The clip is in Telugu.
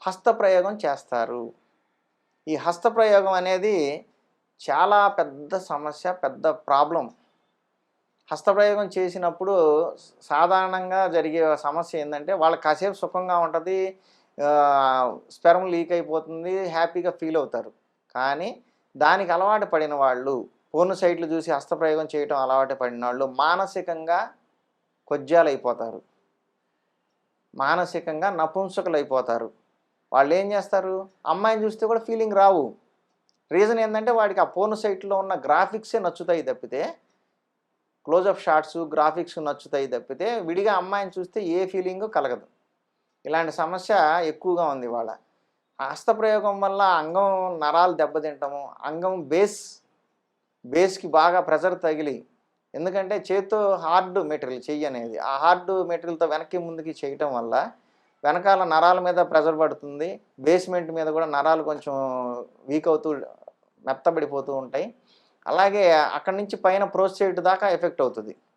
హస్తప్రయోగం చేస్తారు. ఈ హస్తప్రయోగం అనేది చాలా పెద్ద సమస్య, పెద్ద ప్రాబ్లమ్. హస్తప్రయోగం చేసినప్పుడు సాధారణంగా జరిగే సమస్య ఏందంటే, వాళ్ళకి కాసేపు సుఖంగా ఉంటది. స్పెర్మ్ లీక్ అయిపోతుంది. హ్యాపీగా ఫీల్ అవుతారు. కానీ దానికి అలవాటు పడిన వాళ్ళు, పోర్న్ సైట్‌లు చూసి హస్తప్రయోగం చేయటం అలవాటు పడినోళ్ళు మానసికంగా కొజ్జాలైపోతారు. మానసికంగా నపుంసకులైపోతారు. వాళ్ళేం చేస్తారు? అమ్మాయిని చూస్తే కూడా ఫీలింగ్ రావు. రీజన్ ఏందంటే, వాడికి ఆ పోర్న్ సైట్‌లో ఉన్న గ్రాఫిక్సే నచ్చుతాయి తప్పితే, క్లోజప్ షాట్స్, గ్రాఫిక్స్ నచ్చుతాయి తప్పితే, విడిగా అమ్మాయిని చూస్తే ఏ ఫీలింగు కలగదు. ఇలాంటి సమస్య ఎక్కువగా ఉంది ఇవాళ. హస్తప్రయోగం వల్ల అంగం నరాలు దెబ్బతింటము, అంగం బేస్‌కి బాగా ప్రెషర్ తగిలి, ఎందుకంటే చేత్తో హార్డ్ మెటీరియల్ చెయ్యనేది. ఆ హార్డ్ మెటీరియల్‌తో వెనక్కి ముందుకి చేయటం వల్ల వెనకాల నరాల మీద ప్రెషర్ పడుతుంది. బేస్‌మెంట్ మీద కూడా నరాలు కొంచెం వీక్ అవుతూ మెత్తబడిపోతూ ఉంటాయి. అలాగే అక్కడి నుంచి పైన ప్రోస్టేట్ దాకా ఎఫెక్ట్ అవుతది.